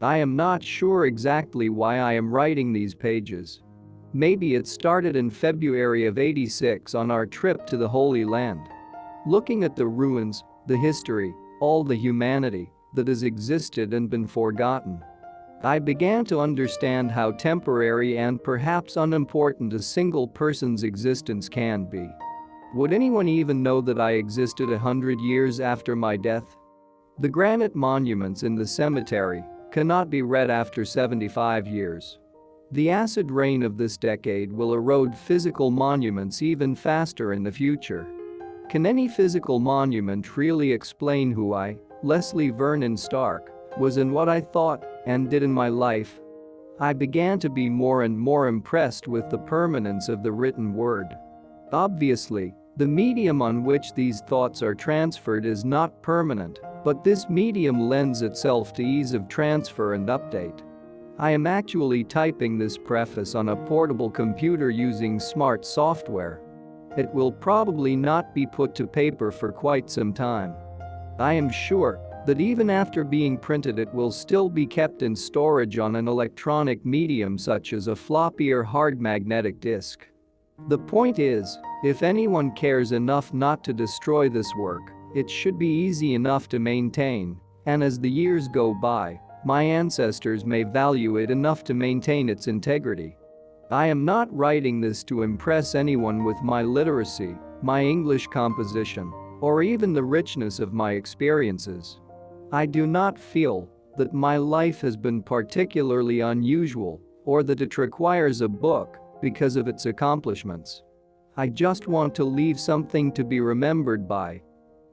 I am not sure exactly why I am writing these pages. Maybe it started in February of '86 on our trip to the Holy Land. Looking at the ruins, the history, all the humanity that has existed and been forgotten, I began to understand how temporary and perhaps unimportant a single person's existence can be. Would anyone even know that I existed 100 years after my death? The granite monuments in the cemetery cannot be read after 75 years. The acid rain of this decade will erode physical monuments even faster in the future. Can any physical monument really explain who I, Leslie Vernon Stark, was and what I thought and did in my life? I began to be more and more impressed with the permanence of the written word. Obviously, the medium on which these thoughts are transferred is not permanent, but this medium lends itself to ease of transfer and update. I am actually typing this preface on a portable computer using smart software. It will probably not be put to paper for quite some time. I am sure that even after being printed it will still be kept in storage on an electronic medium such as a floppy or hard magnetic disk. The point is, if anyone cares enough not to destroy this work, it should be easy enough to maintain, and as the years go by, my ancestors may value it enough to maintain its integrity. I am not writing this to impress anyone with my literacy, my English composition, or even the richness of my experiences. I do not feel that my life has been particularly unusual or that it requires a book because of its accomplishments. I just want to leave something to be remembered by.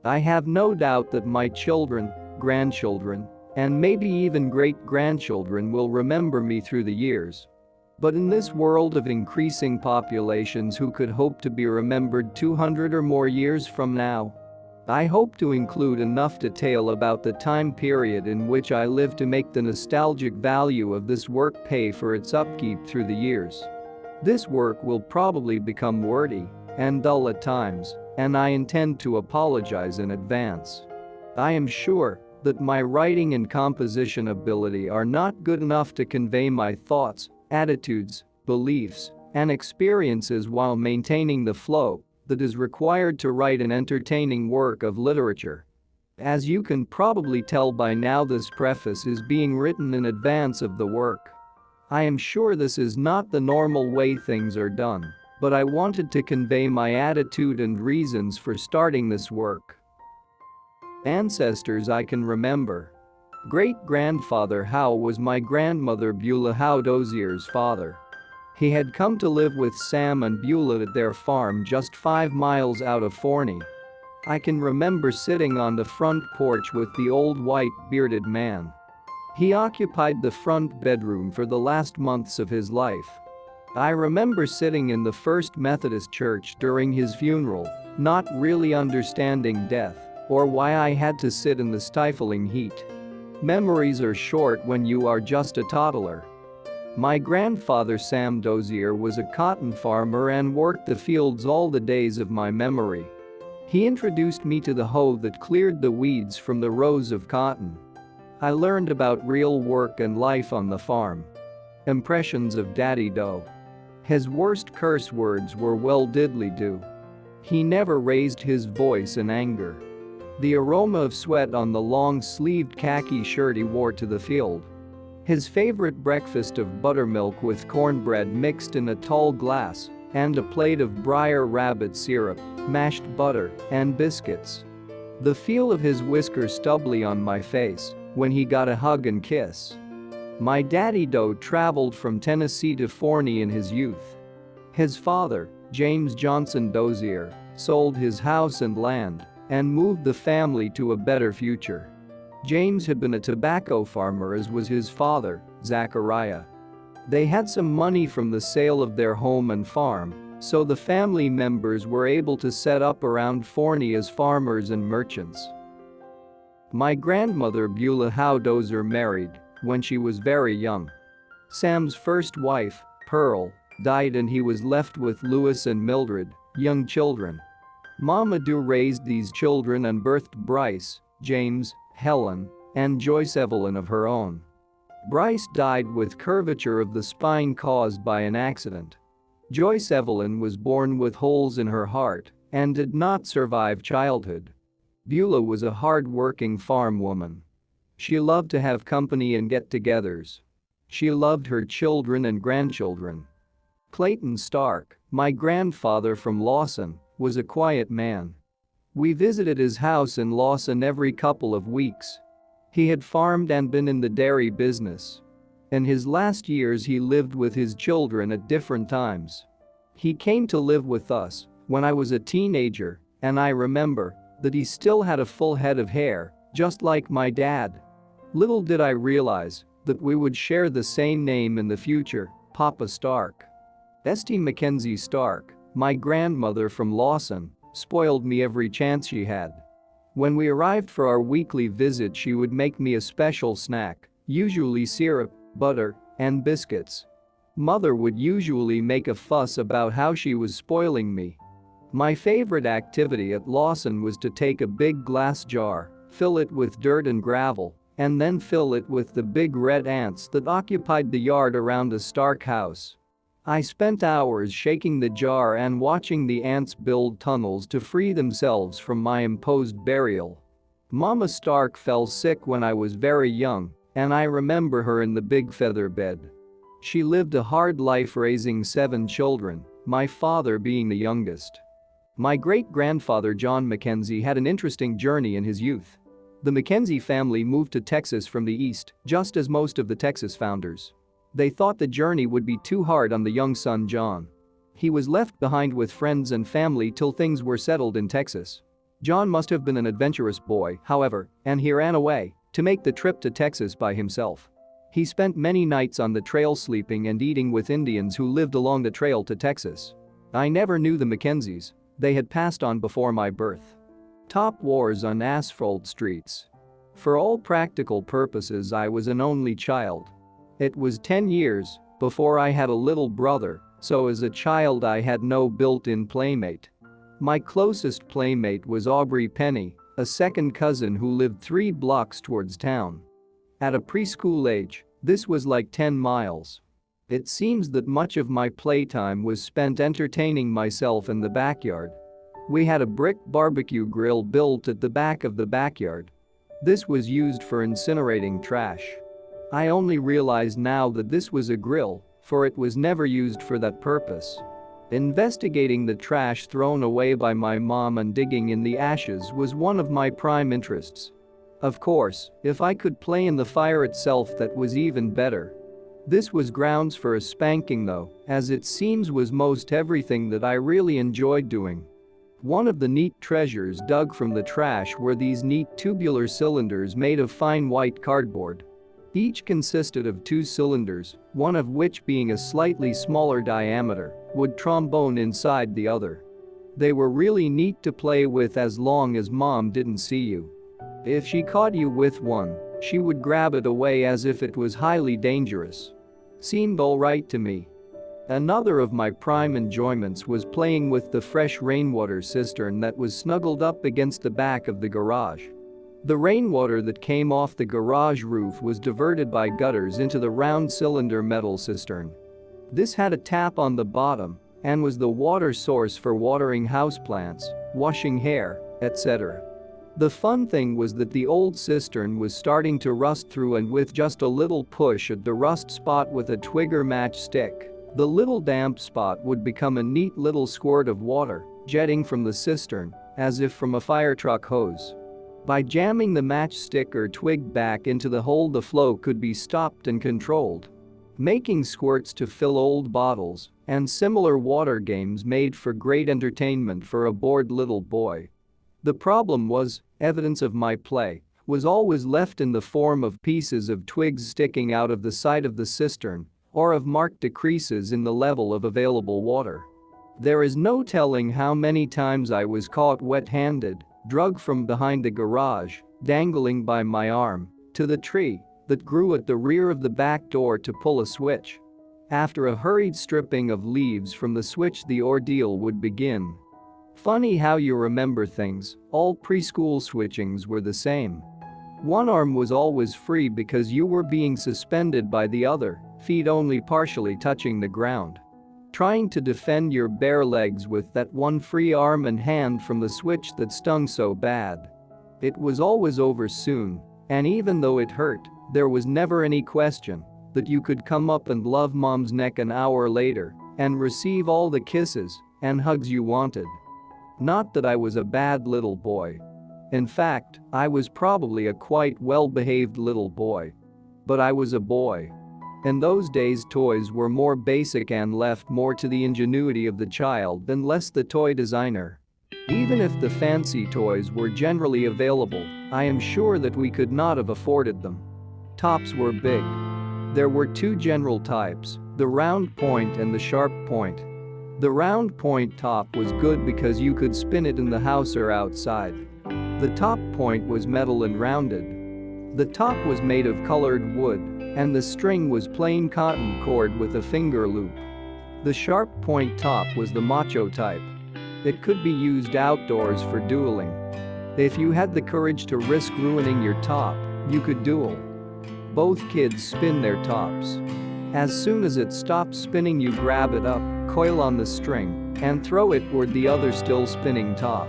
I have no doubt that my children, grandchildren, and maybe even great-grandchildren will remember me through the years. But in this world of increasing populations who could hope to be remembered 200 or more years from now, I hope to include enough detail about the time period in which I lived to make the nostalgic value of this work pay for its upkeep through the years. This work will probably become wordy and dull at times, and I intend to apologize in advance. I am sure that my writing and composition ability are not good enough to convey my thoughts, attitudes, beliefs, and experiences while maintaining the flow that is required to write an entertaining work of literature. As you can probably tell by now, this preface is being written in advance of the work. I am sure this is not the normal way things are done, but I wanted to convey my attitude and reasons for starting this work. Ancestors I can remember. Great-grandfather Howe was my grandmother Beulah Howe Dozier's father. He had come to live with Sam and Beulah at their farm just 5 miles out of Forney. I can remember sitting on the front porch with the old white bearded man. He occupied the front bedroom for the last months of his life. I remember sitting in the First Methodist Church during his funeral, not really understanding death or why I had to sit in the stifling heat. Memories are short when you are just a toddler. My grandfather Sam Dozier was a cotton farmer and worked the fields all the days of my memory. He introduced me to the hoe that cleared the weeds from the rows of cotton. I learned about real work and life on the farm. Impressions of Daddy Doe. His worst curse words were "well diddly do." He never raised his voice in anger. The aroma of sweat on the long-sleeved khaki shirt he wore to the field. His favorite breakfast of buttermilk with cornbread mixed in a tall glass and a plate of Briar rabbit syrup, mashed butter, and biscuits. The feel of his whiskers stubbly on my face when he got a hug and kiss. My Daddy Doe traveled from Tennessee to Forney in his youth. His father, James Johnson Dozier, sold his house and land and moved the family to a better future. James had been a tobacco farmer, as was his father, Zachariah. They had some money from the sale of their home and farm, so the family members were able to set up around Forney as farmers and merchants. My grandmother Beulah Howe Dozier married when she was very young. Sam's first wife, Pearl, died and he was left with Louis and Mildred, young children. Mama Doo raised these children and birthed Bryce, James, Helen, and Joyce Evelyn of her own. Bryce died with curvature of the spine caused by an accident. Joyce Evelyn was born with holes in her heart and did not survive childhood. Beulah was a hard-working farm woman. She loved to have company and get-togethers. She loved her children and grandchildren. Clayton Stark, my grandfather from Lawson, was a quiet man. We visited his house in Lawson every couple of weeks. He had farmed and been in the dairy business. In his last years he lived with his children at different times. He came to live with us when I was a teenager, and I remember that he still had a full head of hair, just like my dad. Little did I realize that we would share the same name in the future, Papa Stark. St. Mackenzie Stark, my grandmother from Lawson, spoiled me every chance she had. When we arrived for our weekly visit, she would make me a special snack, usually syrup, butter, and biscuits. Mother would usually make a fuss about how she was spoiling me. My favorite activity at Lawson was to take a big glass jar, fill it with dirt and gravel, and then fill it with the big red ants that occupied the yard around the Stark house. I spent hours shaking the jar and watching the ants build tunnels to free themselves from my imposed burial. Mama Stark fell sick when I was very young, and I remember her in the big feather bed. She lived a hard life raising 7 children, my father being the youngest. My great-grandfather John Mackenzie had an interesting journey in his youth. The Mackenzie family moved to Texas from the east, just as most of the Texas founders. They thought the journey would be too hard on the young son John. He was left behind with friends and family till things were settled in Texas. John must have been an adventurous boy, however, and he ran away to make the trip to Texas by himself. He spent many nights on the trail sleeping and eating with Indians who lived along the trail to Texas. I never knew the Mackenzies. They had passed on before my birth. Top wars on asphalt streets. For all practical purposes, I was an only child. It was 10 years before I had a little brother, so as a child I had no built-in playmate. My closest playmate was Aubrey Penny, a second cousin who lived 3 blocks towards town. At a preschool age, this was like 10 miles. It seems that much of my playtime was spent entertaining myself in the backyard. We had a brick barbecue grill built at the back of the backyard. This was used for incinerating trash. I only realize now that this was a grill, for it was never used for that purpose. Investigating the trash thrown away by my mom and digging in the ashes was one of my prime interests. Of course, if I could play in the fire itself, that was even better. This was grounds for a spanking though, as it seems was most everything that I really enjoyed doing. One of the neat treasures dug from the trash were these neat tubular cylinders made of fine white cardboard. Each consisted of 2 cylinders, one of which being a slightly smaller diameter, would trombone inside the other. They were really neat to play with as long as Mom didn't see you. If she caught you with one, she would grab it away as if it was highly dangerous. Seemed alright to me. Another of my prime enjoyments was playing with the fresh rainwater cistern that was snuggled up against the back of the garage. The rainwater that came off the garage roof was diverted by gutters into the round cylinder metal cistern. This had a tap on the bottom and was the water source for watering houseplants, washing hair, etc. The fun thing was that the old cistern was starting to rust through, and with just a little push at the rust spot with a twig or matchstick, the little damp spot would become a neat little squirt of water jetting from the cistern, as if from a fire truck hose. By jamming the matchstick or twig back into the hole, the flow could be stopped and controlled. Making squirts to fill old bottles and similar water games made for great entertainment for a bored little boy. The problem was, evidence of my play was always left in the form of pieces of twigs sticking out of the side of the cistern or of marked decreases in the level of available water. There is no telling how many times I was caught wet-handed, dragged from behind the garage, dangling by my arm, to the tree that grew at the rear of the back door to pull a switch. After a hurried stripping of leaves from the switch, the ordeal would begin. Funny how you remember things, all preschool switchings were the same. One arm was always free because you were being suspended by the other, feet only partially touching the ground. Trying to defend your bare legs with that one free arm and hand from the switch that stung so bad. It was always over soon, and even though it hurt, there was never any question that you could come up and love mom's neck an hour later and receive all the kisses and hugs you wanted. Not that I was a bad little boy. In fact, I was probably a quite well-behaved little boy. But I was a boy. In those days, toys were more basic and left more to the ingenuity of the child than less the toy designer. Even if the fancy toys were generally available, I am sure that we could not have afforded them. Tops were big. There were two general types, the round point and the sharp point. The round point top was good because you could spin it in the house or outside. The top point was metal and rounded. The top was made of colored wood, and the string was plain cotton cord with a finger loop. The sharp point top was the macho type. It could be used outdoors for dueling. If you had the courage to risk ruining your top, you could duel. Both kids spin their tops. As soon as it stops spinning, you grab it up, coil on the string, and throw it toward the other still spinning top.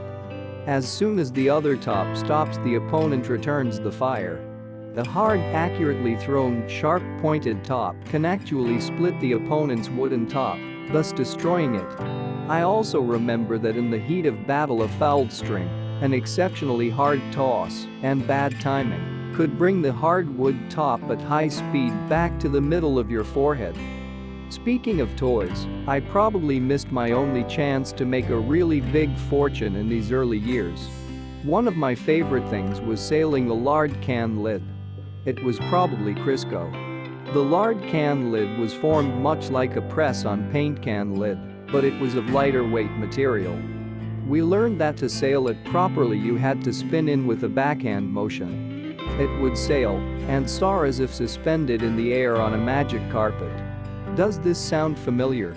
As soon as the other top stops, the opponent returns the fire. A hard, accurately thrown, sharp-pointed top can actually split the opponent's wooden top, thus destroying it. I also remember that in the heat of battle, a fouled string, an exceptionally hard toss, and bad timing could bring the hardwood top at high speed back to the middle of your forehead. Speaking of toys, I probably missed my only chance to make a really big fortune in these early years. One of my favorite things was sailing a lard can lid. It was probably Crisco. The lard can lid was formed much like a press on paint can lid, but it was of lighter weight material. We learned that to sail it properly you had to spin in with a backhand motion. It would sail and soar as if suspended in the air on a magic carpet. Does this sound familiar?